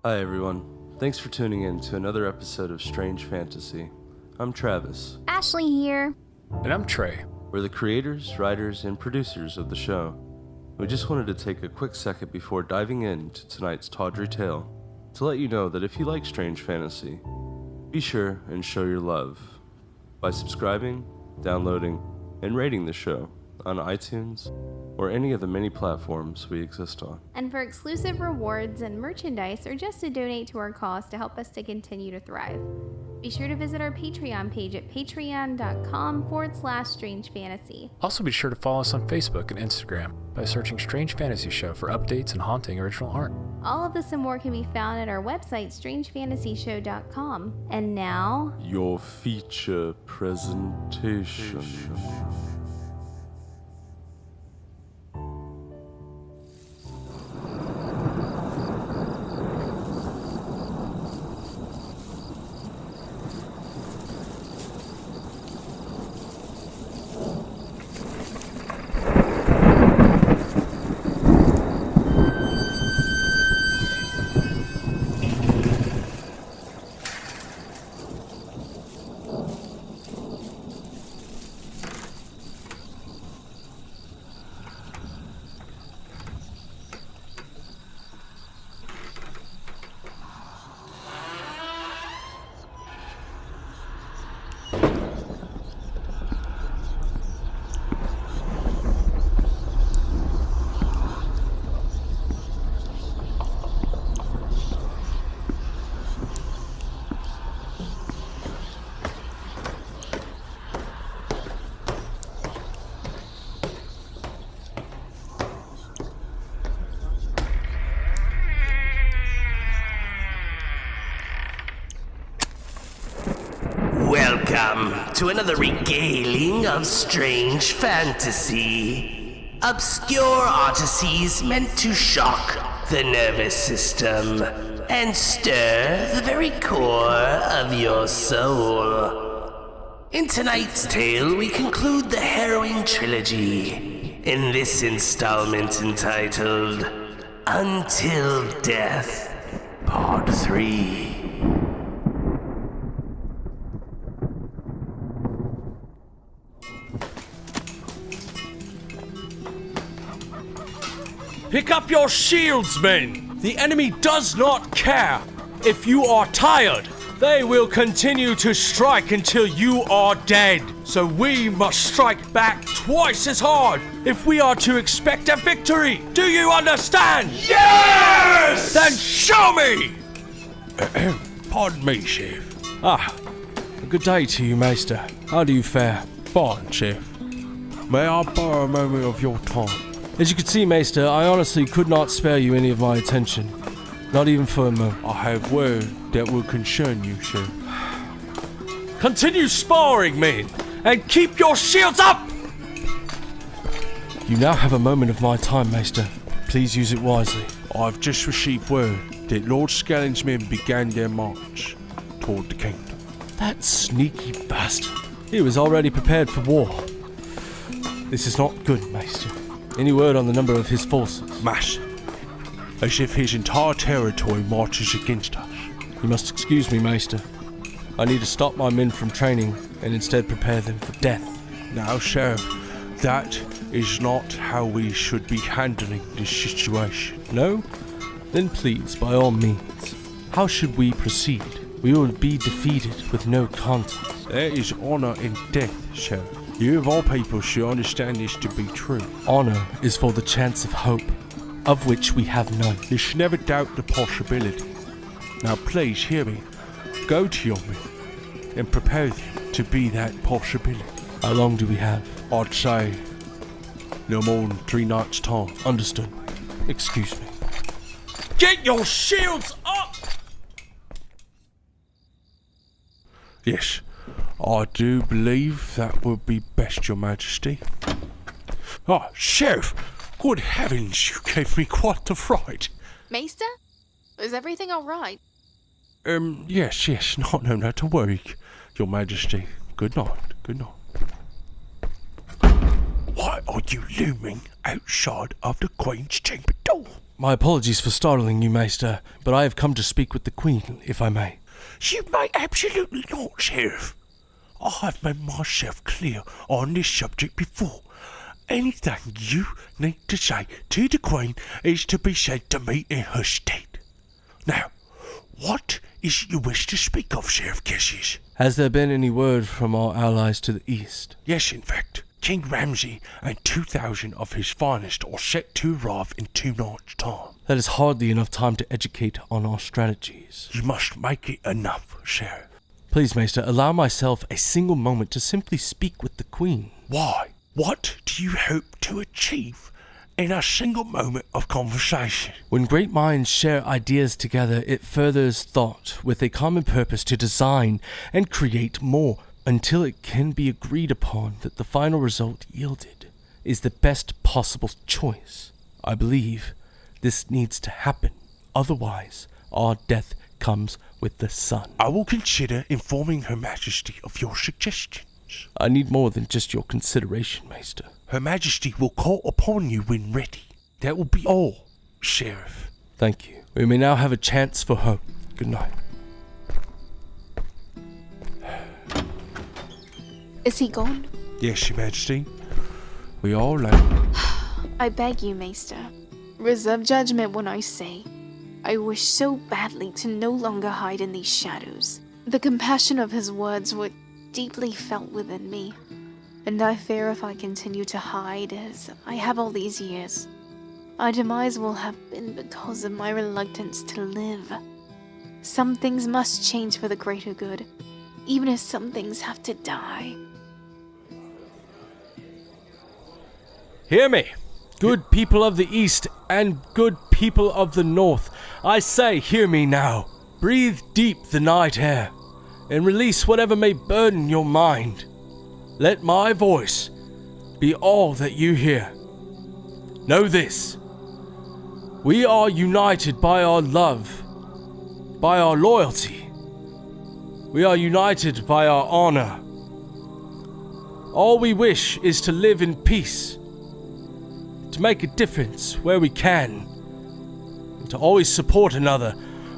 Hi everyone, thanks for tuning in to another episode of Strange Fantasy. I'm Travis. Ashley here. And I'm Trey. We're the creators, writers, and producers of the show. We just wanted to take a quick second before diving into tonight's tawdry tale to let you know that if you like Strange Fantasy, be sure and show your love by subscribing, downloading, and rating the show on iTunes or any of the many platforms we exist on. And for exclusive rewards and merchandise, or just to donate to our cause to help us to continue to thrive, be sure to visit our Patreon page at patreon.com/strangefantasy. Also be sure to follow us on Facebook and Instagram by searching Strange Fantasy Show for updates and haunting original art. All of this and more can be found at our website, strangefantasyshow.com. And now, your feature presentation. Welcome to another regaling of strange fantasy. Obscure oddities meant to shock the nervous system and stir the very core of your soul. In tonight's tale, we conclude the harrowing trilogy in this installment entitled Until Death, Part 3. Pick up your shields, men! The enemy does not care. If you are tired, they will continue to strike until you are dead. So we must strike back twice as hard if we are to expect a victory. Do you understand? Yes! Then show me! Pardon me, Chief. Good day to you, Maester. How do you fare? Fine, Chief. May I borrow a moment of your time? As you can see, Maester, I honestly could not spare you any of my attention. Not even for a moment. I have word that will concern you, sir. Continue sparring, men, and keep your shields up! You now have a moment of my time, Maester. Please use it wisely. I've just received word that Lord Scallon's men began their march toward the kingdom. That sneaky bastard. He was already prepared for war. This is not good, Maester. Any word on the number of his forces? Master, as if his entire territory marches against us. You must excuse me, Maester. I need to stop my men from training and instead prepare them for death. Now, sir, that is not how we should be handling this situation. No? Then please, by all means. How should we proceed? We will be defeated with no contest. There is honor in death, sir. You of all people should understand this to be true. Honor is for the chance of hope, of which we have none. You should never doubt the possibility. Now please hear me. Go to your men and prepare them to be that possibility. How long do we have? I'd say no more than 3 nights' time. Understood. Excuse me. Get your shields up! Yes, I do believe that would be best, Your Majesty. Oh, Sheriff! Good heavens, you gave me quite the fright. Maester? Is everything all right? Yes, no, not to worry, Your Majesty. Good night. Why are you looming outside of the Queen's chamber door? My apologies for startling you, Maester, but I have come to speak with the Queen, if I may. You may absolutely not, Sheriff. I have made myself clear on this subject before. Anything you need to say to the Queen is to be said to me in her state. Now, what is it you wish to speak of, Sheriff Cassius? Has there been any word from our allies to the east? Yes, in fact. King Ramsay and 2,000 of his finest are set to arrive in 2 nights' time. That is hardly enough time to educate on our strategies. You must make it enough, Sheriff. Please, Maester, allow myself a single moment to simply speak with the Queen. Why? What do you hope to achieve in a single moment of conversation? When great minds share ideas together, it furthers thought with a common purpose to design and create more, until it can be agreed upon that the final result yielded is the best possible choice. I believe this needs to happen. Otherwise, our death comes with the sun. I will consider informing Her Majesty of your suggestions. I need more than just your consideration, Maester. Her Majesty will call upon you when ready. That will be all, Sheriff. Thank you. We may now have a chance for hope. Good night. Is he gone? Yes, Your Majesty. We are alone. I beg you, Maester. Reserve judgment when I say, I wish so badly to no longer hide in these shadows. The compassion of his words were deeply felt within me, and I fear if I continue to hide as I have all these years, my demise will have been because of my reluctance to live. Some things must change for the greater good, even if some things have to die. Hear me, good people of the east and good people of the north. I say, hear me now. Breathe deep the night air and release whatever may burden your mind. Let my voice be all that you hear. Know this. We are united by our love, by our loyalty. We are united by our honor. All we wish is to live in peace, to make a difference where we can, and to always support another,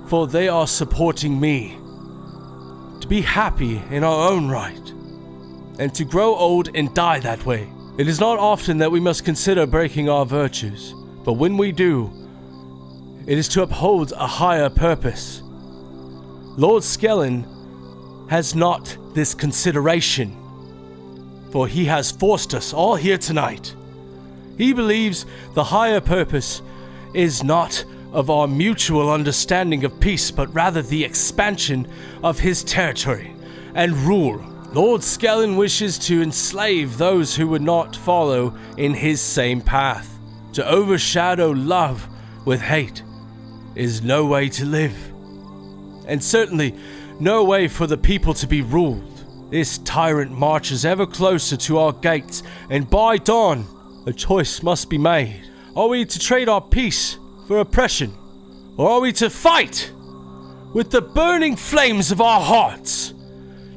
for they are supporting me. To be happy in our own right, and to grow old and die that way. It is not often that we must consider breaking our virtues, but when we do, it is to uphold a higher purpose. Lord Skellen has not this consideration, for he has forced us all here tonight. He believes the higher purpose is not of our mutual understanding of peace, but rather the expansion of his territory and rule. Lord Skellen wishes to enslave those who would not follow in his same path. To overshadow love with hate is no way to live, and certainly no way for the people to be ruled. This tyrant marches ever closer to our gates, and by dawn, a choice must be made. Are we to trade our peace for oppression? Or are we to fight with the burning flames of our hearts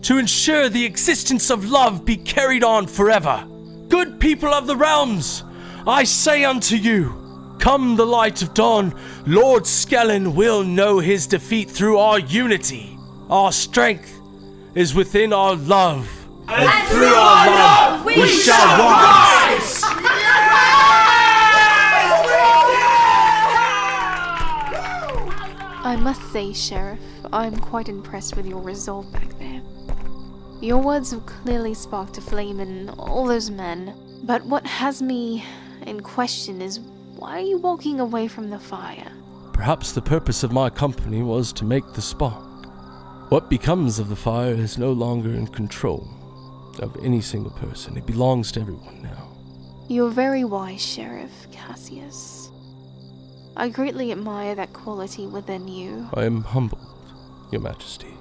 to ensure the existence of love be carried on forever? Good people of the realms, I say unto you, come the light of dawn, Lord Skellen will know his defeat through our unity. Our strength is within our love. And through our love we shall rise. I must say, Sheriff, I'm quite impressed with your resolve back there. Your words have clearly sparked a flame in all those men. But what has me in question is, why are you walking away from the fire? Perhaps the purpose of my company was to make the spark. What becomes of the fire is no longer in control of any single person. It belongs to everyone now. You're very wise, Sheriff Cassius. I greatly admire that quality within you. I am humbled, Your Majesty.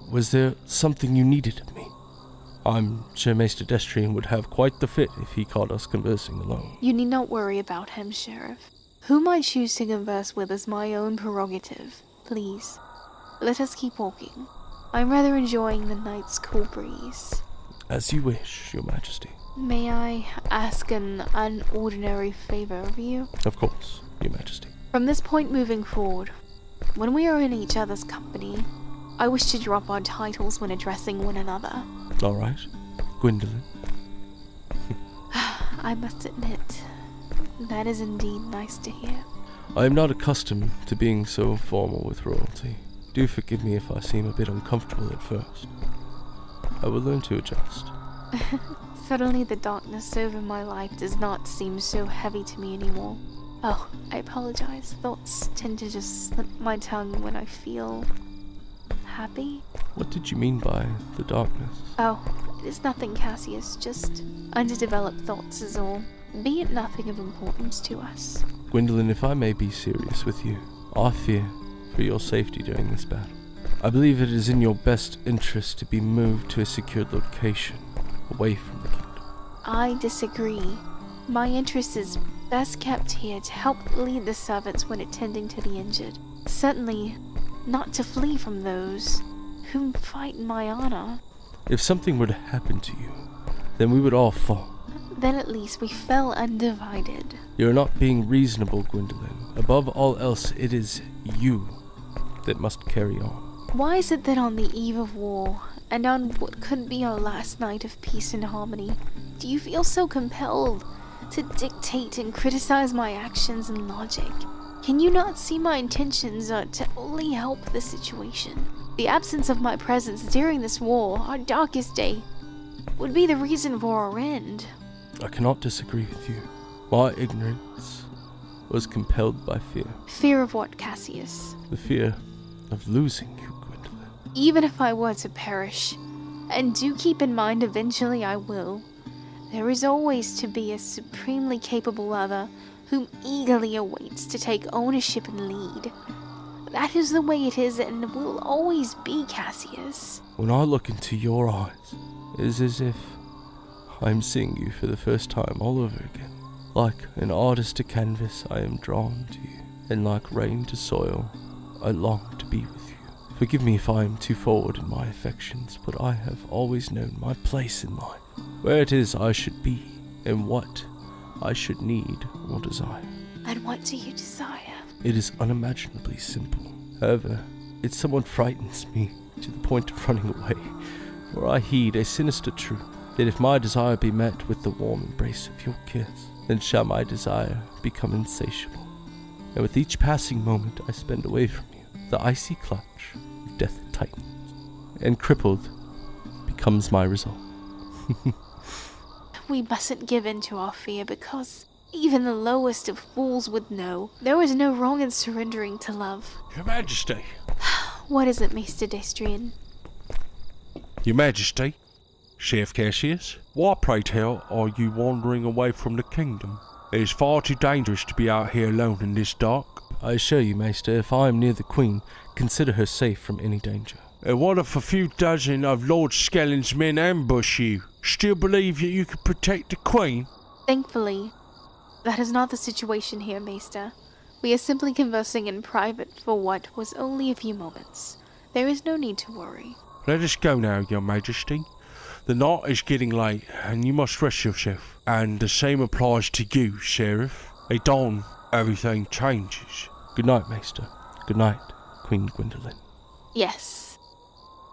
Was there something you needed of me? I'm sure Maester Destrian would have quite the fit if he caught us conversing alone. You need not worry about him, Sheriff. Whom I choose to converse with is my own prerogative. Please, let us keep walking. I'm rather enjoying the night's cool breeze. As you wish, Your Majesty. May I ask an unordinary favor of you? Of course, Your Majesty. From this point moving forward, when we are in each other's company, I wish to drop our titles when addressing one another. All right, Gwendolyn. I must admit, that is indeed nice to hear. I am not accustomed to being so formal with royalty. Do forgive me if I seem a bit uncomfortable at first. I will learn to adjust. Suddenly the darkness over my life does not seem so heavy to me anymore. Oh, I apologize. Thoughts tend to just slip my tongue when I feel happy. What did you mean by the darkness? Oh, it is nothing, Cassius. Just underdeveloped thoughts is all. Be it nothing of importance to us. Gwendolyn, if I may be serious with you, I fear for your safety during this battle. I believe it is in your best interest to be moved to a secured location, away from the kingdom. I disagree. My interest is best kept here to help lead the servants when attending to the injured. Certainly not to flee from those whom fight in my honor. If something were to happen to you, then we would all fall. Then at least we fell undivided. You are not being reasonable, Gwendolyn. Above all else, it is you that must carry on. Why is it that on the eve of war, and on what could be our last night of peace and harmony, do you feel so compelled to dictate and criticize my actions and logic? Can you not see my intentions are to only help the situation? The absence of my presence during this war, our darkest day, would be the reason for our end. I cannot disagree with you. My ignorance was compelled by fear. Fear of what, Cassius? The fear of losing you, Gwendolyn. Even if I were to perish, and do keep in mind eventually I will, there is always to be a supremely capable other whom eagerly awaits to take ownership and lead. That is the way it is and will always be, Cassius. When I look into your eyes, it is as if I'm seeing you for the first time all over again. Like an artist to canvas, I am drawn to you, and like rain to soil, I long to be with you. Forgive me if I am too forward in my affections, but I have always known my place in life, where it is I should be, and what I should need or desire. And what do you desire? It is unimaginably simple. However, it somewhat frightens me to the point of running away, for I heed a sinister truth, that if my desire be met with the warm embrace of your kiss, then shall my desire become insatiable. And with each passing moment I spend away from you, the icy clutch of death tightens, and crippled becomes my resolve. We mustn't give in to our fear, because even the lowest of fools would know there is no wrong in surrendering to love. Your Majesty. What is it, Maester Destrian? Your Majesty. Chef Cassius, why, pray tell, are you wandering away from the kingdom? It is far too dangerous to be out here alone in this dark. I assure you, Maester, if I am near the Queen, consider her safe from any danger. And what if a few dozen of Lord Skelling's men ambush you? Still believe that you could protect the Queen? Thankfully, that is not the situation here, Maester. We are simply conversing in private for what was only a few moments. There is no need to worry. Let us go now, Your Majesty. The night is getting late, and you must rest yourself. And the same applies to you, Sheriff. At dawn, everything changes. Good night, Maester. Good night, Queen Gwendolyn. Yes.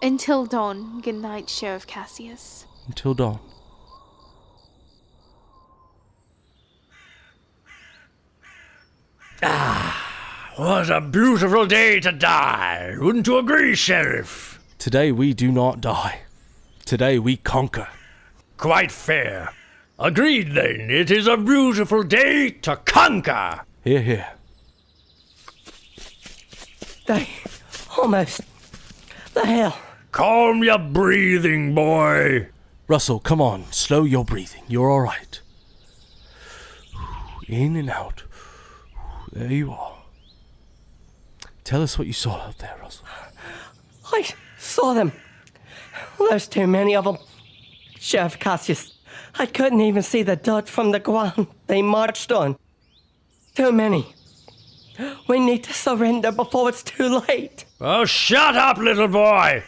Until dawn, good night, Sheriff Cassius. Until dawn. What a beautiful day to die. Wouldn't you agree, Sheriff? Today we do not die. Today we conquer. Quite fair. Agreed, then. It is a beautiful day to conquer. Hear, hear. They almost... The hell? Calm your breathing, boy. Russell, come on. Slow your breathing. You're all right. In and out. There you are. Tell us what you saw out there, Russell. I saw them. There's too many of them. Sheriff Cassius, I couldn't even see the dirt from the ground they marched on. Too many. We need to surrender before it's too late. Oh, shut up, little boy.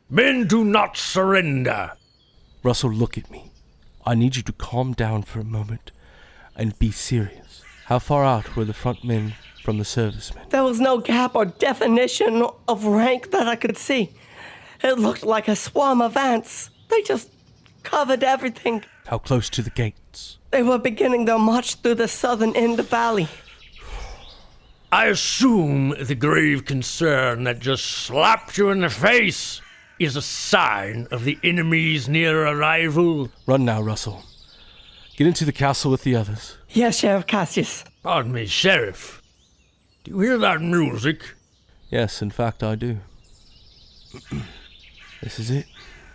Men do not surrender. Russell, look at me. I need you to calm down for a moment and be serious. How far out were the front men from the servicemen? There was no gap or definition of rank that I could see. It looked like a swarm of ants. They just covered everything. How close to the gates? They were beginning their march through the southern end of the valley. I assume the grave concern that just slapped you in the face is a sign of the enemy's near arrival. Run now, Russell. Get into the castle with the others. Yes, Sheriff Cassius. Pardon me, Sheriff. Do you hear that music? Yes, in fact, I do. This is it.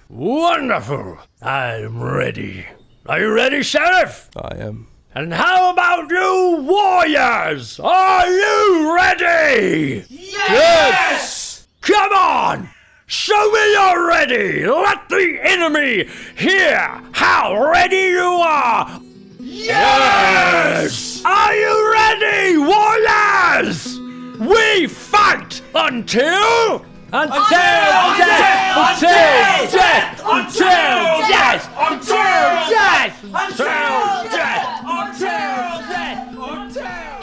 Wonderful! I'm ready. Are you ready, Sheriff? I am. And how about you, warriors? Are you ready? Yes! Come on! Show me you're ready! Let the enemy hear how ready you are! Yes! Are you ready, warriors? We fight until death!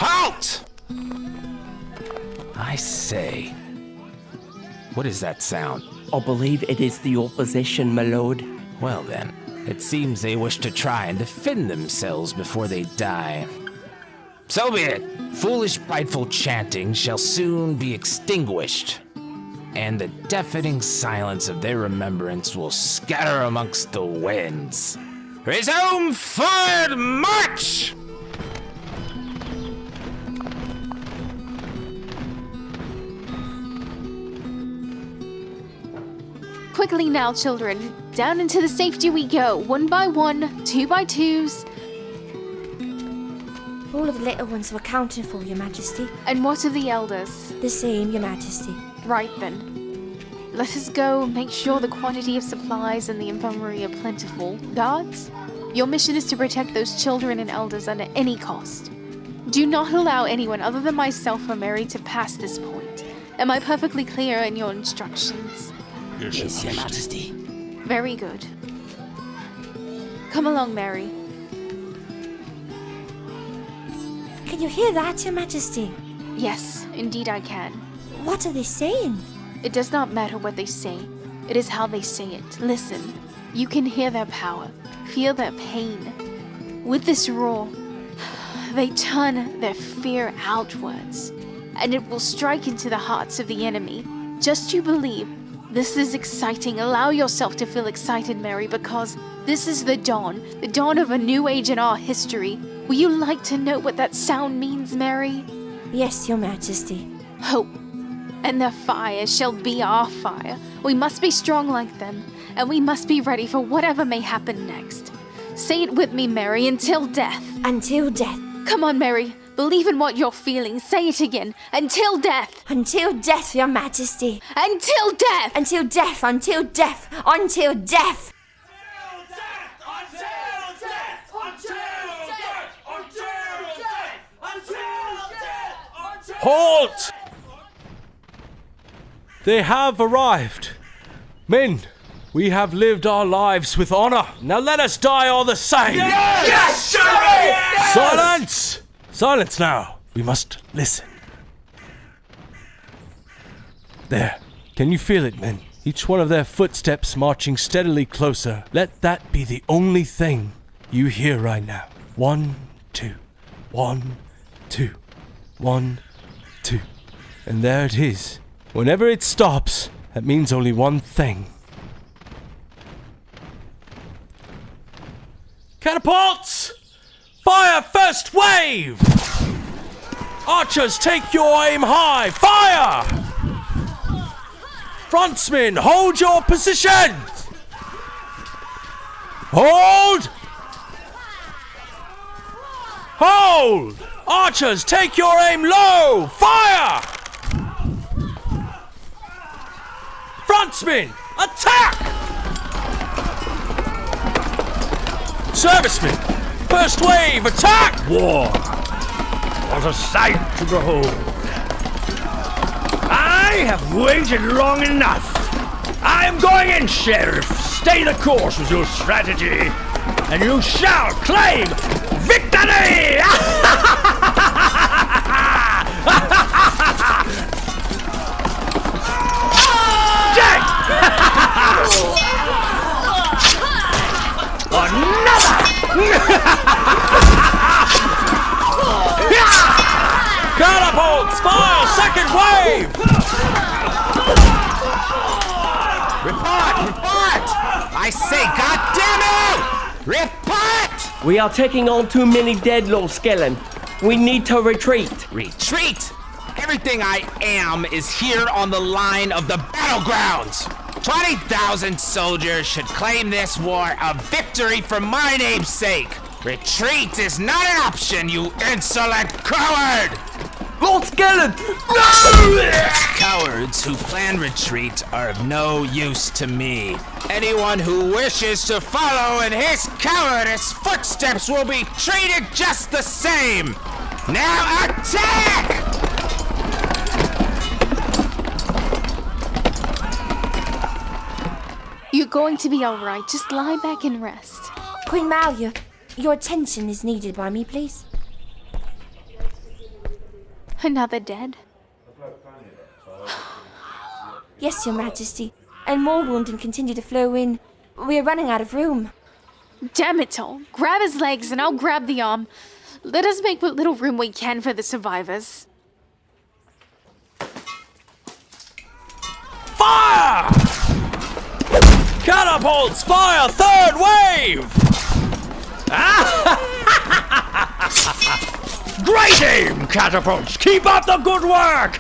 Halt! I say, what is that sound? I believe it is the opposition, my lord. Well then, it seems they wish to try and defend themselves before they die. So be it. Foolish, prideful chanting shall soon be extinguished, and the deafening silence of their remembrance will scatter amongst the winds. Resume forward march! Quickly now, children. Down into the safety we go. 1 by 1, 2 by 2s. All of the little ones were accounted for, Your Majesty. And what of the elders? The same, Your Majesty. Right then. Let us go make sure the quantity of supplies in the infirmary are plentiful. Guards, your mission is to protect those children and elders under any cost. Do not allow anyone other than myself or Mary to pass this point. Am I perfectly clear in your instructions? Yes, Your Majesty. Very good. Come along, Mary. Can you hear that, Your Majesty? Yes, indeed I can. What are they saying? It does not matter what they say. It is how they say it. Listen. You can hear their power. Feel their pain. With this roar, they turn their fear outwards, and it will strike into the hearts of the enemy. Just you believe. This is exciting. Allow yourself to feel excited, Mary, because this is the dawn of a new age in our history. Will you like to know what that sound means, Mary? Yes, Your Majesty. Hope. And their fire shall be our fire. We must be strong like them, and we must be ready for whatever may happen next. Say it with me, Mary, until death. Until death. Come on, Mary. Believe in what you're feeling. Say it again. Until death. Until death, Your Majesty. Until death. Until death, until death, until death. Halt! They have arrived. Men, we have lived our lives with honor. Now let us die all the same. Yes, Sheriff! Yes! Silence! Silence now. We must listen. There. Can you feel it, men? Each one of their footsteps marching steadily closer. Let that be the only thing you hear right now. 1, 2. 1, 2. 1, 2. And there it is. Whenever it stops, that means only one thing. Catapults! Fire first wave! Archers, take your aim high! Fire! Frontsmen, hold your positions! Hold! Hold! Archers, take your aim low! Fire! Frontsmen, attack! Servicemen, first wave, attack! War. What a sight to behold. I have waited long enough. I am going in, Sheriff. Stay the course with your strategy. and you shall claim victory! Jack! Another! Catapults, fire, second wave! Report! I say, goddammit! Report! We are taking on too many dead, Lord Skellen. We need to retreat. Retreat! Everything I am is here on the line of the battlegrounds. 20,000 soldiers should claim this war a victory for my name's sake. Retreat is not an option, you insolent coward! Lord Skellen! Cowards who plan retreat are of no use to me. Anyone who wishes to follow in his cowardice footsteps will be treated just the same. Now attack! You're going to be alright. Just lie back and rest. Queen Malia, your attention is needed by me, please. Another dead? Yes, Your Majesty. And more wounded continue to flow in. We're running out of room. Damn it all. Grab his legs and I'll grab the arm. Let us make what little room we can for the survivors. Fire! Catapults, fire, third wave! Great aim, catapults! Keep up the good work!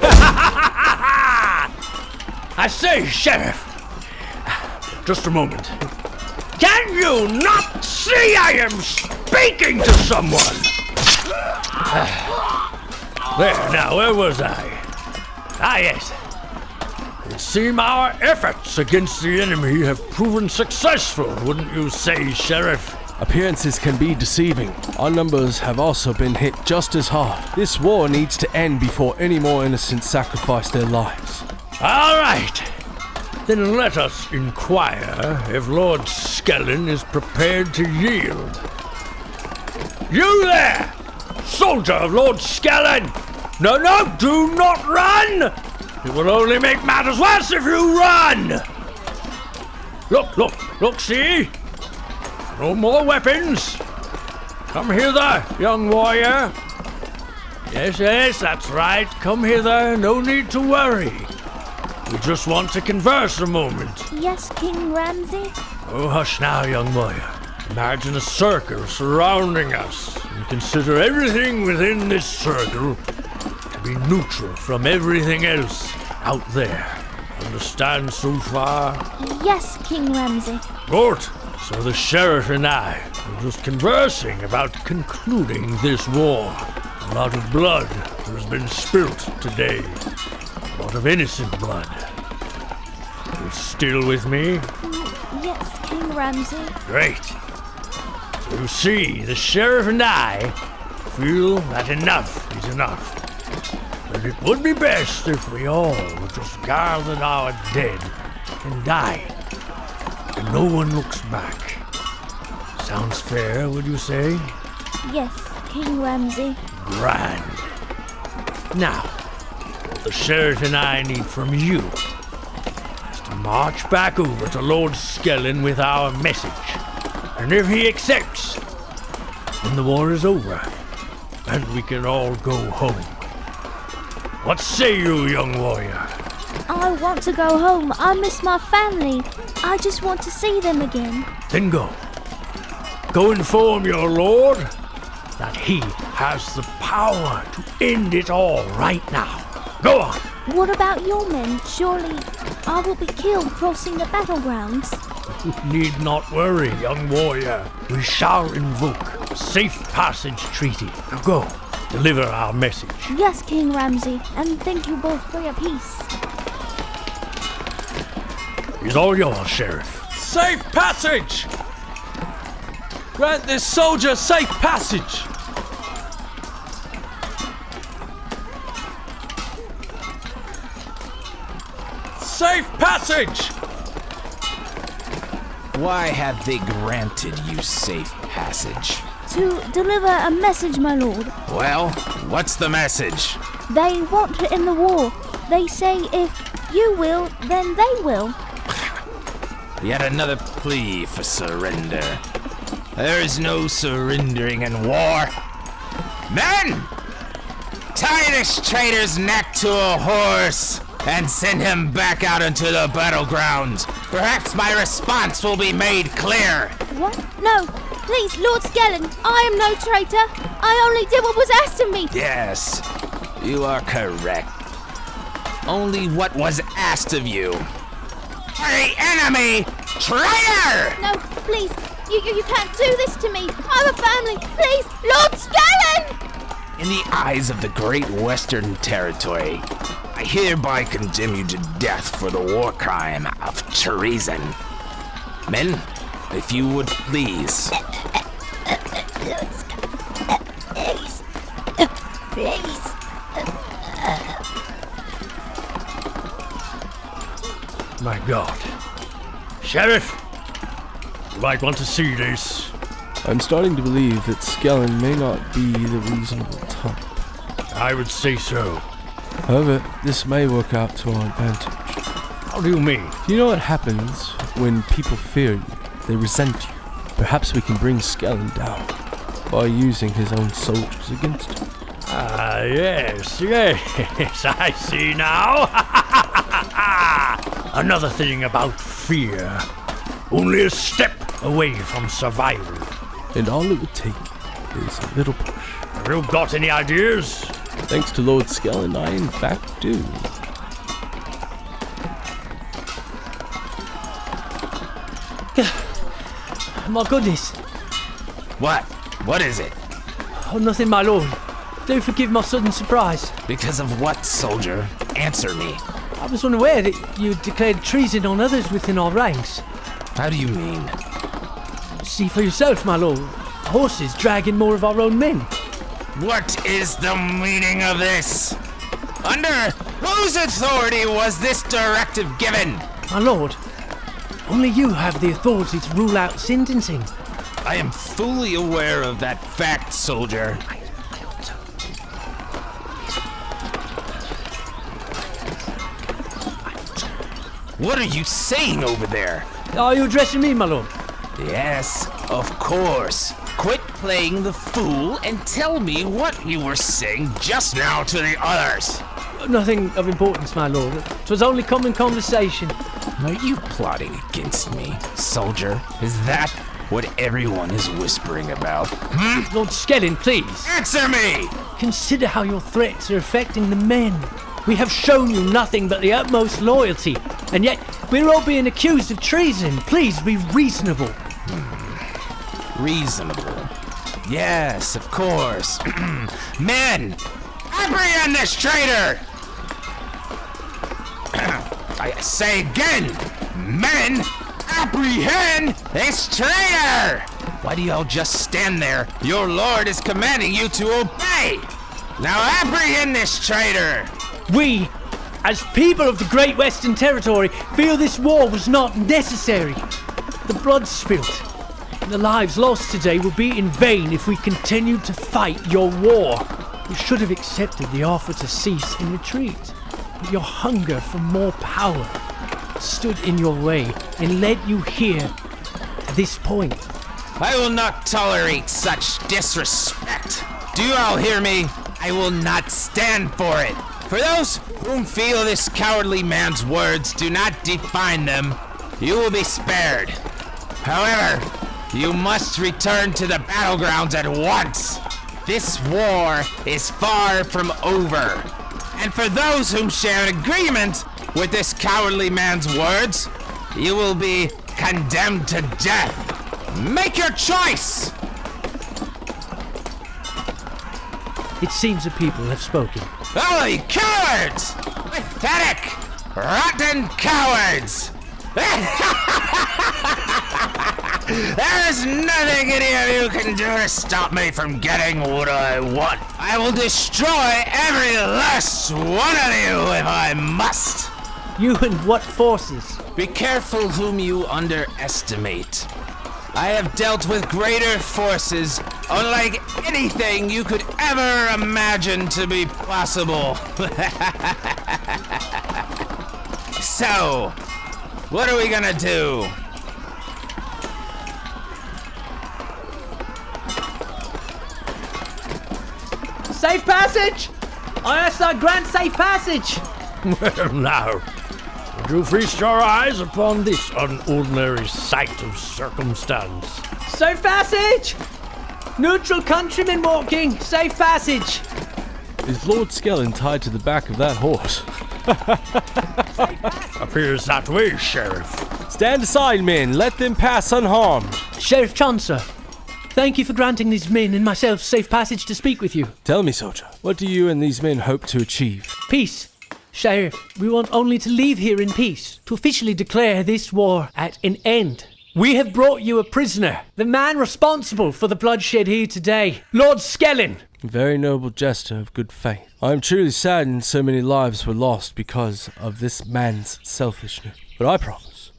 I say, Sheriff, just a moment. Can you not see I am speaking to someone? There, now, where was I? Yes. It seems our efforts against the enemy have proven successful, wouldn't you say, Sheriff? Appearances can be deceiving. Our numbers have also been hit just as hard. This war needs to end before any more innocents sacrifice their lives. All right. Then let us inquire if Lord Skellen is prepared to yield. You there! Soldier of Lord Skellen! No, do not run! It will only make matters worse if you run! Look, see? No more weapons. Come hither, young warrior. Yes, that's right. Come hither. No need to worry. We just want to converse a moment. Yes, King Ramsay? Oh, hush now, young warrior. Imagine a circle surrounding us, and consider everything within this circle to be neutral from everything else out there. Understand so far? Yes, King Ramsay. Good. So the sheriff and I were just conversing about concluding this war. A lot of blood has been spilt today. A lot of innocent blood. You still with me? Yes, King Ramsay. Great. So you see, the sheriff and I feel that enough is enough. And it would be best if we all just gathered our dead and died. And no one looks back. Sounds fair, would you say? Yes, King Ramsay. Grand. Now, what the sheriff and I need from you is to march back over to Lord Skellen with our message. And if he accepts, then the war is over, and we can all go home. What say you, young warrior? I want to go home. I miss my family. I just want to see them again. Then go. Go inform your lord that he has the power to end it all right now. Go on. What about your men? Surely I will be killed crossing the battlegrounds. You need not worry, young warrior. We shall invoke the Safe Passage Treaty. Now go. Deliver our message. Yes, King Ramsay, and thank you both for your peace. It's all yours, Sheriff. Safe passage! Grant this soldier safe passage! Safe passage! Why have they granted you safe passage. To deliver a message, my lord. Well, what's the message? They want to end the war. They say if you will, then they will. Yet another plea for surrender. There is no surrendering in war. Men! Tie this traitor's neck to a horse and send him back out into the battlegrounds. Perhaps my response will be made clear. What? No, please, Lord Skellen, I am no traitor. I only did what was asked of me. Yes, you are correct. Only what was asked of you. The enemy! Traitor! No, please, you can't do this to me. I have a family. Please, Lord Skellen! In the eyes of the Great Western Territory, I hereby condemn you to death for the war crime of treason. Men, if you would please. Please. My God. Sheriff, you might want to see this. I'm starting to believe that Skellen may not be the reasonable type. I would say so. However, this may work out to our advantage. How do you mean? Do you know what happens when people fear you? They resent you. Perhaps we can bring Skellen down by using his own soldiers against him. Ah, yes, I see now. Another thing about fear. Only a step away from survival. And all it would take is a little push. Have you got any ideas? Thanks to Lord Skellen, I in fact do. My goodness. What? What is it? Oh, nothing, my lord. Do forgive my sudden surprise. Because of what, soldier? Answer me. I was unaware that you declared treason on others within our ranks. How do you mean? See for yourself, my lord. Horses dragging more of our own men. What is the meaning of this? Under whose authority was this directive given? My lord, only you have the authority to rule out sentencing. I am fully aware of that fact, soldier. What are you saying over there? Are you addressing me, my lord? Yes, of course. Quit playing the fool and tell me what you were saying just now to the others. Nothing of importance, my lord. 'Twas only common conversation. Are you plotting against me, soldier? Is that what everyone is whispering about? Lord Skellen, please. Answer me! Consider how your threats are affecting the men. We have shown you nothing but the utmost loyalty, and yet we're all being accused of treason. Please be reasonable. Reasonable. Yes, of course. Men, apprehend this traitor! I say again, men, apprehend this traitor! Why do y'all just stand there? Your lord is commanding you to obey! Now apprehend this traitor! We, as people of the Great Western Territory, feel this war was not necessary. The blood spilt and the lives lost today will be in vain if we continue to fight your war. You should have accepted the offer to cease and retreat, but your hunger for more power stood in your way and led you here to this point. I will not tolerate such disrespect. Do you all hear me? I will not stand for it. For those whom feel this cowardly man's words do not define them, you will be spared. However, you must return to the battlegrounds at once. This war is far from over. And for those whom share an agreement with this cowardly man's words, you will be condemned to death. Make your choice! It seems the people have spoken. Oh, you cowards! Pathetic, rotten cowards! There is nothing any of you can do to stop me from getting what I want. I will destroy every last one of you if I must. You and what forces? Be careful whom you underestimate. I have dealt with greater forces, unlike anything you could ever imagine to be possible. So, what are we gonna do? Safe passage! I ask thy grant safe passage! Well, now, would you feast your eyes upon this unordinary sight of circumstance? Safe passage! Neutral countryman walking, safe passage! Is Lord Skellin tied to the back of that horse? Appears that way, Sheriff. Stand aside, men. Let them pass unharmed. Sheriff Chauncey, thank you for granting these men and myself safe passage to speak with you. Tell me, soldier, what do you and these men hope to achieve? Peace. Sheriff, we want only to leave here in peace, to officially declare this war at an end. We have brought you a prisoner, the man responsible for the bloodshed here today, Lord Skellin. Very noble jester of good faith. I am truly saddened so many lives were lost because of this man's selfishness. But I promise,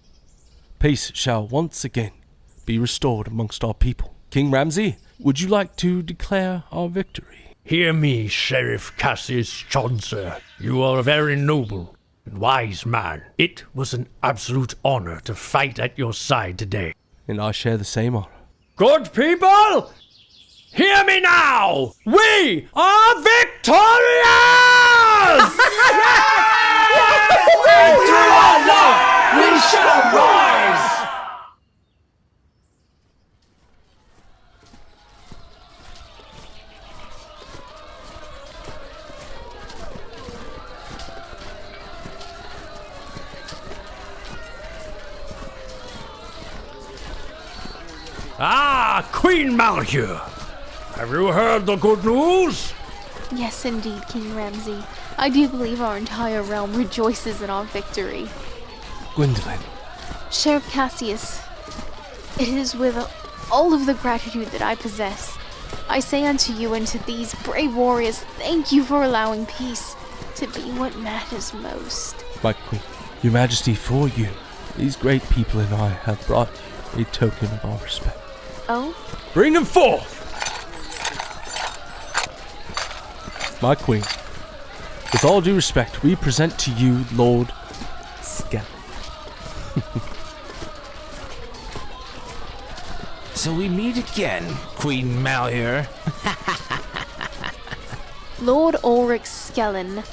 peace shall once again be restored amongst our people. King Ramsay, would you like to declare our victory? Hear me, Sheriff Cassius Chauncey. You are a very noble and wise man. It was an absolute honor to fight at your side today. And I share the same honor. Good people! Hear me now! We are victorious! And through our love, we shall rise! Ah, Queen Malheur! Have you heard the good news? Yes, indeed, King Ramsay. I do believe our entire realm rejoices in our victory. Gwendolyn. Sheriff Cassius, it is with all of the gratitude that I possess. I say unto you and to these brave warriors, thank you for allowing peace to be what matters most. My queen, your majesty, for you, these great people and I have brought you a token of our respect. Oh? Bring them forth! My queen, with all due respect, we present to you Lord Skellin. So we meet again, Queen Malheur. Lord Ulrich Skellin,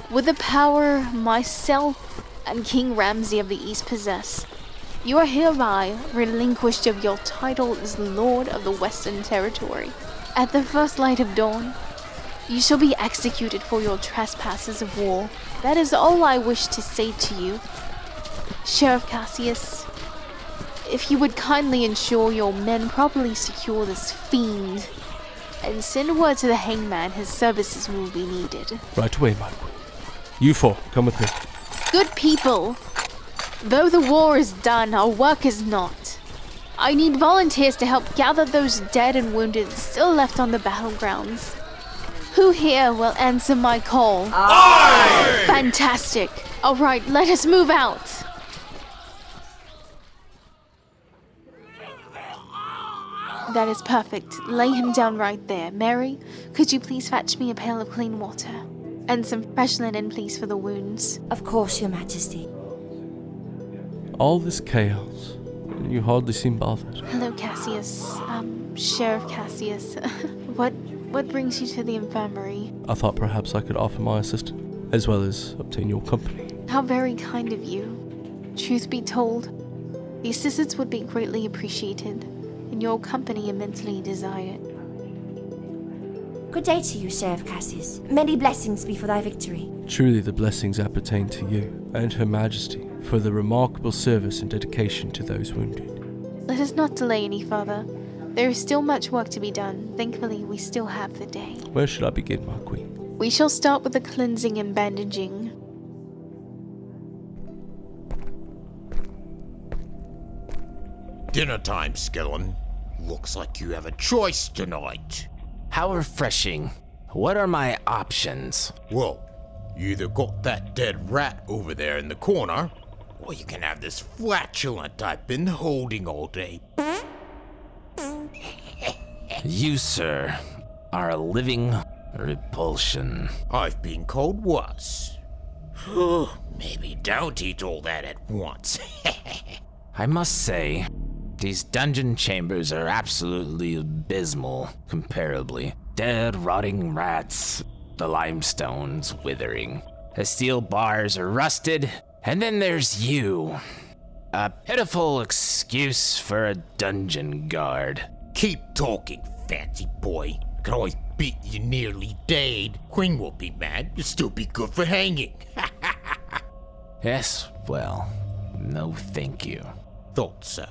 with the power myself and King Ramsay of the East possess, you are hereby relinquished of your title as Lord of the Western Territory. At the first light of dawn, you shall be executed for your trespasses of war. That is all I wish to say to you. Sheriff Cassius, if you would kindly ensure your men properly secure this fiend, and send word to the hangman his services will be needed. Right away, my queen. You four, come with me. Good people, though the war is done, our work is not. I need volunteers to help gather those dead and wounded still left on the battlegrounds. Who here will answer my call? Aye! Fantastic. All right, let us move out. That is perfect. Lay him down right there. Mary, could you please fetch me a pail of clean water? And some fresh linen, please, for the wounds. Of course, Your Majesty. All this chaos, and you hardly seem bothered. Hello, Cassius. Sheriff Cassius. What brings you to the infirmary? I thought perhaps I could offer my assistance, as well as obtain your company. How very kind of you. Truth be told, the assistance would be greatly appreciated, and your company immensely desired. Good day to you, Sheriff Cassius. Many blessings be for thy victory. Truly the blessings appertain to you and Her Majesty for the remarkable service and dedication to those wounded. Let us not delay any further. There is still much work to be done. Thankfully, we still have the day. Where should I begin, my queen? We shall start with the cleansing and bandaging. Dinner time, Skellin. Looks like you have a choice tonight. How refreshing. What are my options? Well, you either got that dead rat over there in the corner, or you can have this flatulent I've been holding all day. You, sir, are a living repulsion. I've been called worse. Maybe don't eat all that at once. I must say, these dungeon chambers are absolutely abysmal, comparably. Dead, rotting rats, the limestone's withering. The steel bars are rusted, and then there's you. A pitiful excuse for a dungeon guard. Keep talking, fancy boy. Could always beat you nearly dead. Queen won't be mad. You'll still be good for hanging. Yes, well, no thank you. Thought so.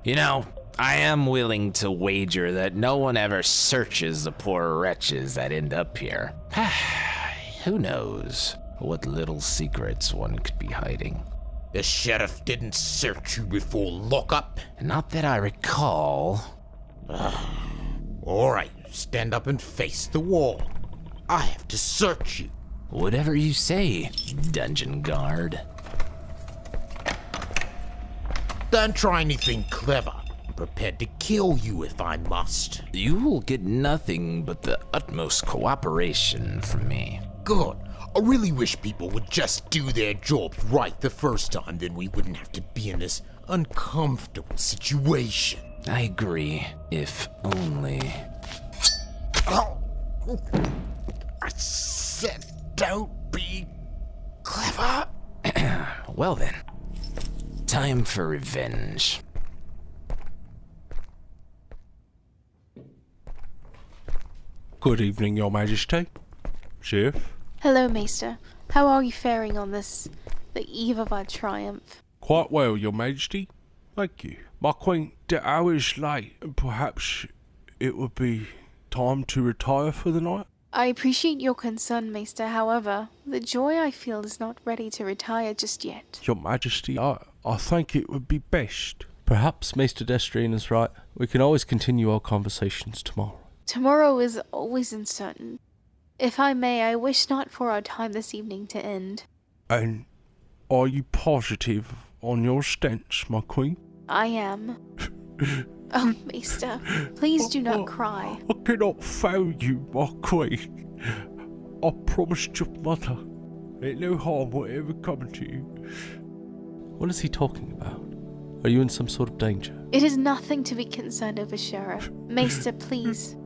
You know, I am willing to wager that no one ever searches the poor wretches that end up here. Who knows what little secrets one could be hiding. The sheriff didn't search you before lockup? Not that I recall. All right, stand up and face the wall. I have to search you. Whatever you say, dungeon guard. Don't try anything clever. I'm prepared to kill you if I must. You will get nothing but the utmost cooperation from me. Good. I really wish people would just do their jobs right the first time, then we wouldn't have to be in this uncomfortable situation. I agree, if only... Oh! I said don't be clever. Well then, time for revenge. Good evening, Your Majesty. Sheriff? Hello, Maester. How are you faring on this, the eve of our triumph? Quite well, Your Majesty. Thank you. My queen, the hour is late, and perhaps it would be time to retire for the night? I appreciate your concern, Maester. However, the joy I feel is not ready to retire just yet. Your Majesty, I think it would be best. Perhaps Maester Destrine is right. We can always continue our conversations tomorrow. Tomorrow is always uncertain. If I may, I wish not for our time this evening to end. And are you positive on your stance, my queen? I am. Oh, Maester, please do not cry. I cannot fail you, my queen. I promised your mother that no harm will ever come to you. What is he talking about? Are you in some sort of danger? It is nothing to be concerned over, Sheriff. Maester, please.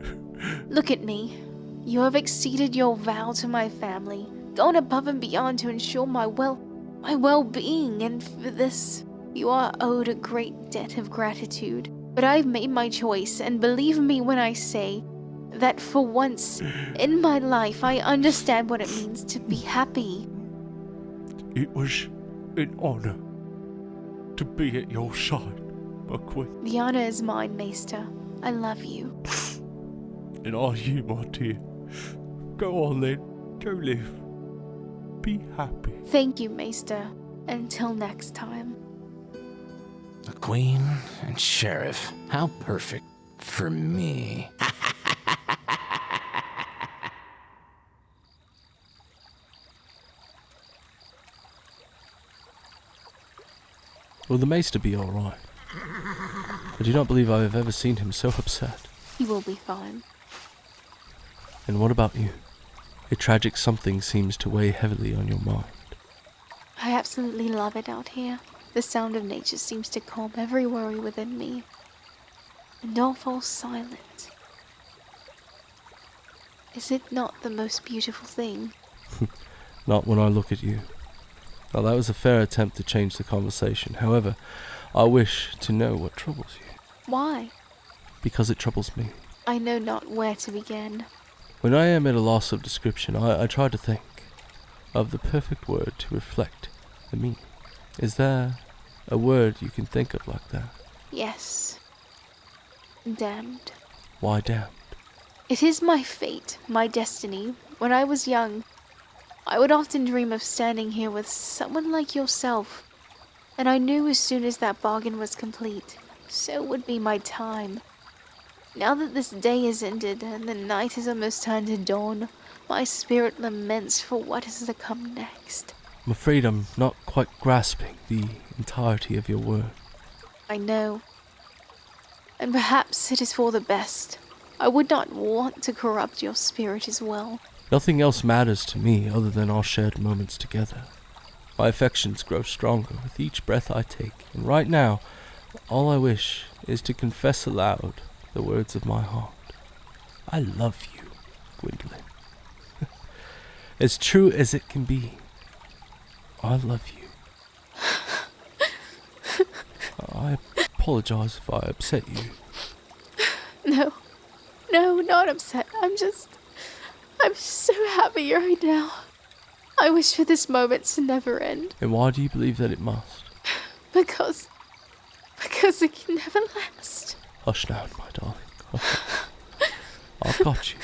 Look at me. You have exceeded your vow to my family, gone above and beyond to ensure my well-being, and for this, you are owed a great debt of gratitude. But I've made my choice, and believe me when I say that for once in my life, I understand what it means to be happy. It was an honor to be at your side, my queen. The honor is mine, Maester. I love you. And are you, my dear? Go on then. Go live. Be happy. Thank you, Maester. Until next time. The Queen and Sheriff. How perfect for me. Will the Maester be all right? I do not believe I have ever seen him so upset. He will be fine. And what about you? A tragic something seems to weigh heavily on your mind. I absolutely love it out here. The sound of nature seems to calm every worry within me. And all falls silent. Is it not the most beautiful thing? Not when I look at you. Well, that was a fair attempt to change the conversation. However, I wish to know what troubles you. Why? Because it troubles me. I know not where to begin. When I am at a loss of description, I try to think of the perfect word to reflect the meaning. Is there a word you can think of like that? Yes. Damned. Why damned? It is my fate, my destiny. When I was young, I would often dream of standing here with someone like yourself. And I knew as soon as that bargain was complete, so would be my time. Now that this day is ended and the night is almost turned to dawn, my spirit laments for what is to come next. I'm afraid I'm not quite grasping the entirety of your word. I know. And perhaps it is for the best. I would not want to corrupt your spirit as well. Nothing else matters to me other than our shared moments together. My affections grow stronger with each breath I take, and right now, all I wish is to confess aloud the words of my heart. I love you, Gwendolyn. As true as it can be. I love you. I apologize if I upset you. No, not upset. I'm so happy right now. I wish for this moment to never end. And why do you believe that it must? Because it can never last. Hush now, my darling. Hush. I've got you.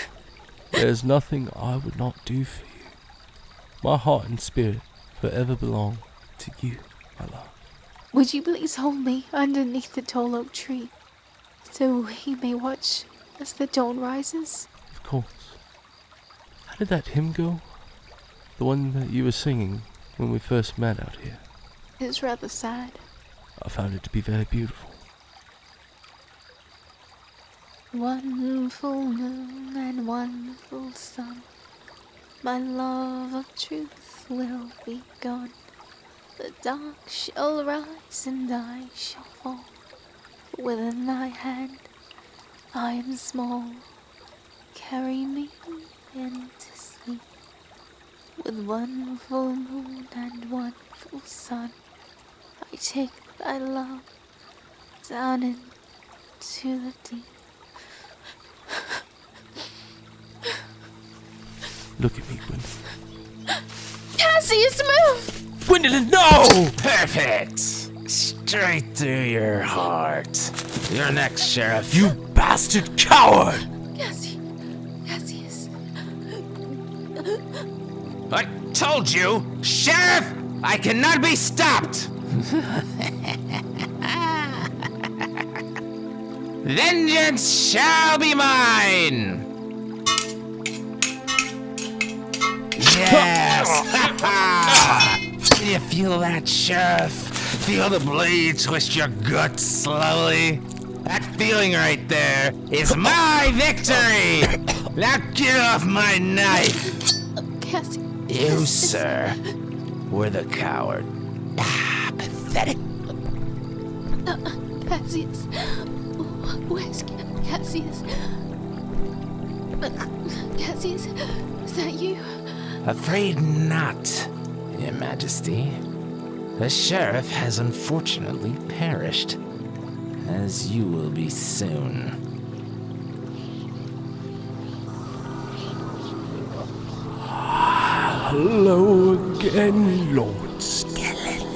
There's nothing I would not do for you. My heart and spirit forever belong to you, my love. Would you please hold me underneath the tall oak tree, so we may watch as the dawn rises? Of course. How did that hymn go? The one that you were singing when we first met out here. It's rather sad. I found it to be very beautiful. One full moon and one full sun, my love of truth will be gone. The dark shall rise and I shall fall. Within thy hand I am small. Carry me into sleep. With one full moon and one full sun, I take thy love down into the deep. Look at me, Gwendolyn. Cassius, move! Gwendolyn, no! Perfect! Straight through your heart. You're next, Sheriff. You bastard coward! Cassius. I told you, Sheriff! I cannot be stopped! Vengeance shall be mine! Yes! You feel that, Sheriff? Feel the blade twist your guts slowly? That feeling right there is my victory! Now get off my knife! Cassius. You, sir, were the coward. Pathetic. Cassius. Where's Cassius? Cassius, is that you? Afraid not, Your Majesty. The sheriff has unfortunately perished, as you will be soon. Hello again, Lord Skeleton.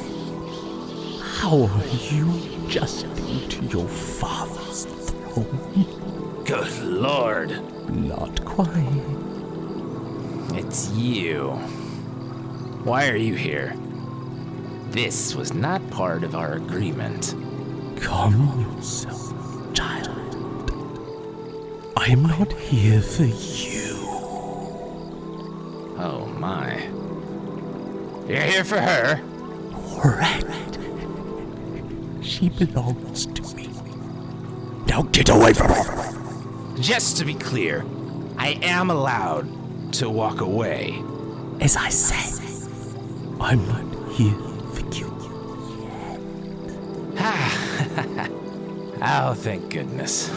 How are you adjusting to your father's throne? Good Lord. Not quite. It's you. Why are you here? This was not part of our agreement. Calm yourself, child. I'm not here for you. Oh my. You're here for her? Correct. She belongs to me. Now get away from her. Just to be clear, I am allowed to walk away. As I said, I'm not here for you. Oh, thank goodness.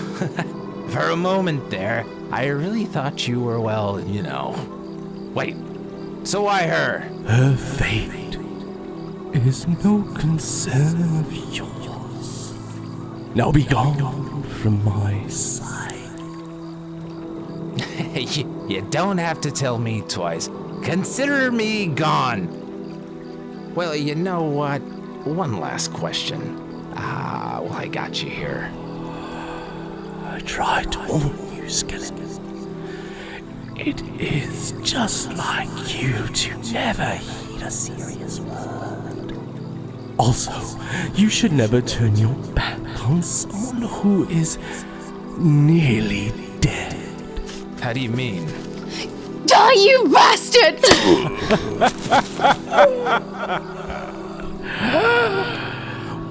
For a moment there, I really thought you were, well, you know. Wait, so why her? Her fate is no concern of yours. Now be gone from my side. You don't have to tell me twice. Consider me gone. Well, you know what? One last question. Well, I got you here. I tried to warn you, Skeleton. It is just like you to never heed a serious word. Also, you should never turn your back on someone who is nearly dead. How do you mean? Die, you bastard!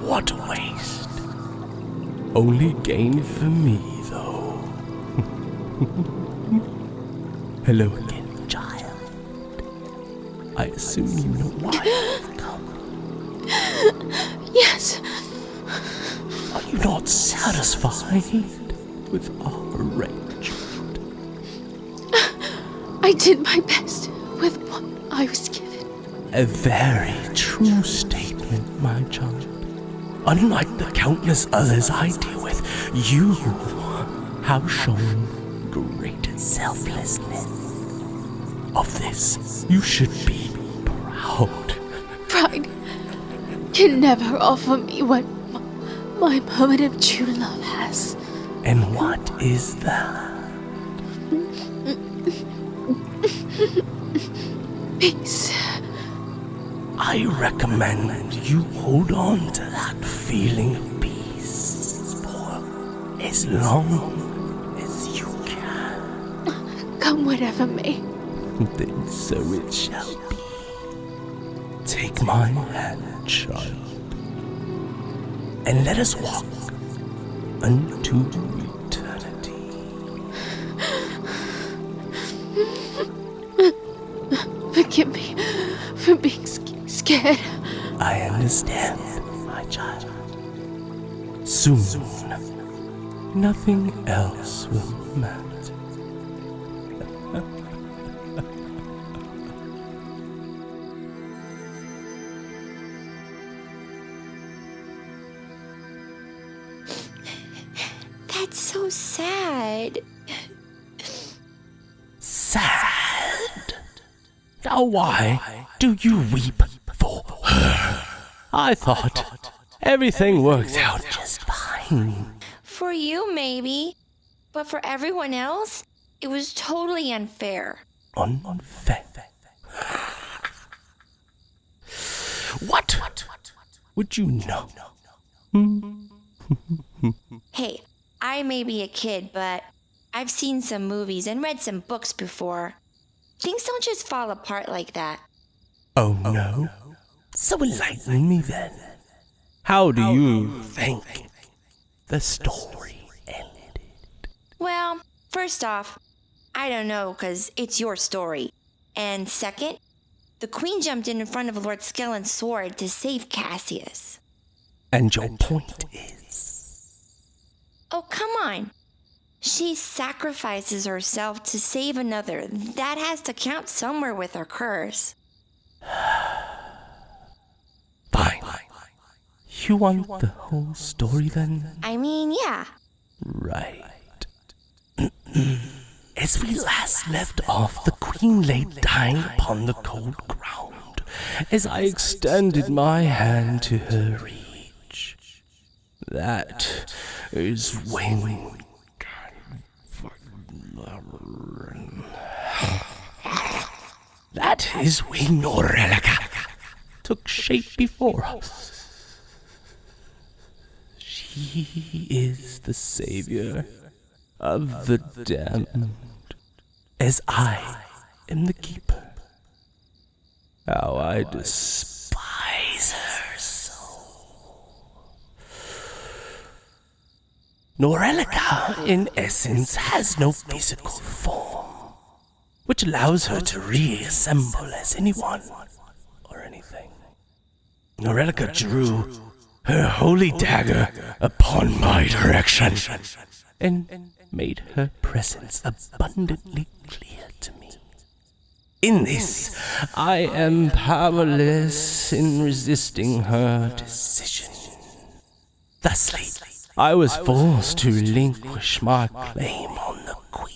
What a waste. Only gain for me, though. Hello again, child. I assume you know why I've come. Yes. Are you not satisfied with our arrangement? I did my best with what I was given. A very true statement, my child. Unlike the countless others I deal with, you have shown great selflessness. Of this, you should be proud. Pride can never offer me what my moment of true love has. And what is that? Peace. I recommend you hold on to that feeling of peace for as long as you can. Come whatever may. Then so it shall be. Take my hand, child, and let us walk unto eternity. Forgive me for being scared. I understand, my child. Soon, nothing else will matter. That's so sad. Sad? Now why do you weep for her? I thought everything worked out just fine. For you, maybe. But for everyone else, it was totally unfair. Unfair? What would you know? Hey, I may be a kid, but I've seen some movies and read some books before. Things don't just fall apart like that. Oh no? So enlighten me then. How do you think the story ended? Well, first off, I don't know, 'cause it's your story. And second, the Queen jumped in front of Lord Skellen's sword to save Cassius. And your point is? Oh, come on. She sacrifices herself to save another. That has to count somewhere with her curse. Fine. You want the whole story then? I mean, yeah. Right. As we last left off, the Queen lay dying upon the cold ground as I extended my hand to her reach. That is when... That is when Norelica took shape before us. She is the savior of the damned, as I am the keeper. How I despise her so. Norelica, in essence, has no physical form, which allows her to reassemble as anyone or anything. Norelica drew her holy dagger upon my direction and made her presence abundantly clear to me. In this, I am powerless in resisting her decision. Thusly, I was forced to relinquish my claim on the Queen.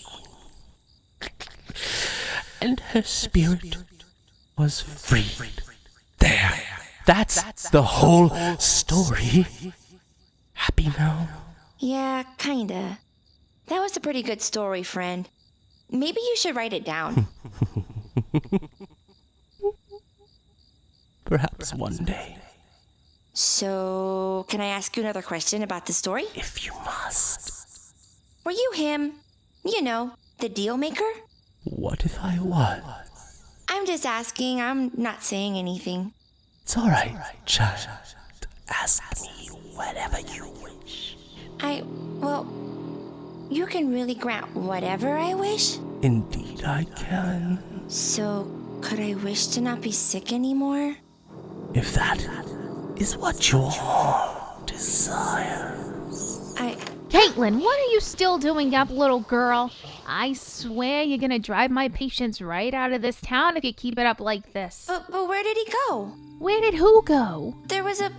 And her spirit was freed. There. That's the whole story. Happy now? Yeah, kinda. That was a pretty good story, friend. Maybe you should write it down. Perhaps one day. So, can I ask you another question about the story? If you must. Were you him? You know, the deal maker? What if I was? I'm just asking. I'm not saying anything. It's all right, child. Ask me whatever you wish. Well, you can really grant whatever I wish? Indeed I can. So, could I wish to not be sick anymore? If that is what your heart desires. Caitlin, what are you still doing up, little girl? I swear you're gonna drive my patients right out of this town if you keep it up like this. But where did he go? Where did who go? There was a...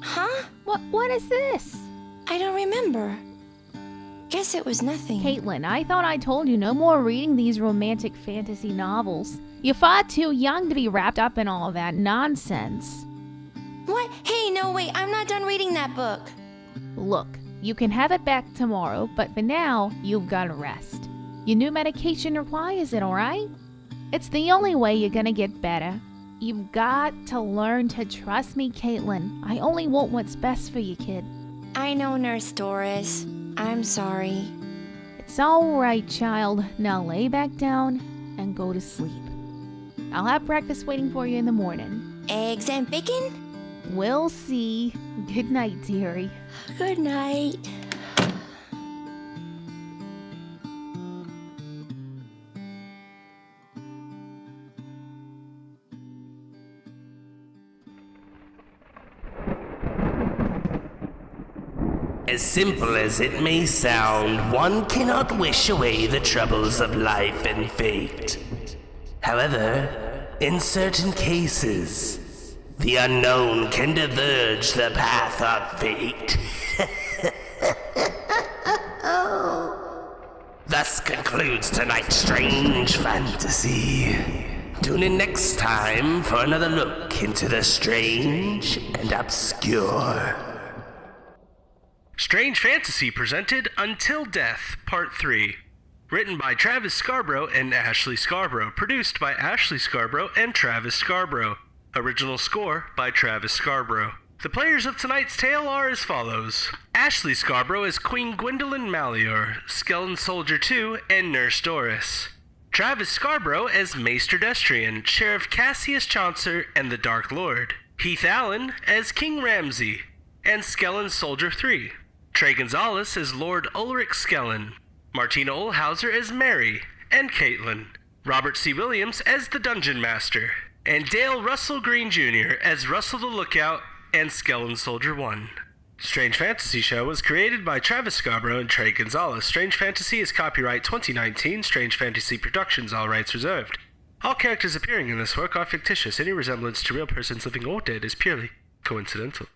Huh? What is this? I don't remember. Guess it was nothing. Caitlin, I thought I told you no more reading these romantic fantasy novels. You're far too young to be wrapped up in all that nonsense. What? Hey, no, wait, I'm not done reading that book. Look, you can have it back tomorrow, but for now, you've got to rest. Your new medication requires it, alright? It's the only way you're gonna get better. You've got to learn to trust me, Caitlin. I only want what's best for you, kid. I know, Nurse Doris. I'm sorry. It's alright, child. Now lay back down and go to sleep. I'll have breakfast waiting for you in the morning. Eggs and bacon? We'll see. Good night, dearie. Good night. As simple as it may sound, one cannot wish away the troubles of life and fate. However, in certain cases, the unknown can diverge the path of fate. Thus concludes tonight's strange fantasy. Tune in next time for another look into the strange and obscure. Strange Fantasy presented Until Death, Part 3. Written by Travis Scarbro and Ashley Scarbro. Produced by Ashley Scarbro and Travis Scarbro. Original score by Travis Scarbro. The players of tonight's tale are as follows. Ashley Scarbro as Queen Gwendolyn Mallior, Skeleton Soldier 2, and Nurse Doris. Travis Scarbro as Maester Destrian, Sheriff Cassius Chaucer, and the Dark Lord. Heath Allyn as King Ramsay, and Skeleton Soldier 3. Trey Gonzales as Lord Ulrich Skellen. Martina Ohlhauser as Mary and Caitlin. Robert C. Williams as the Dungeon Master. And Dale Russell Green Jr. as Russell the Lookout and Skeleton Soldier 1. Strange Fantasy Show was created by Travis Scarbro and Trey Gonzales. Strange Fantasy is copyright 2019, Strange Fantasy Productions, all rights reserved. All characters appearing in this work are fictitious. Any resemblance to real persons living or dead is purely coincidental.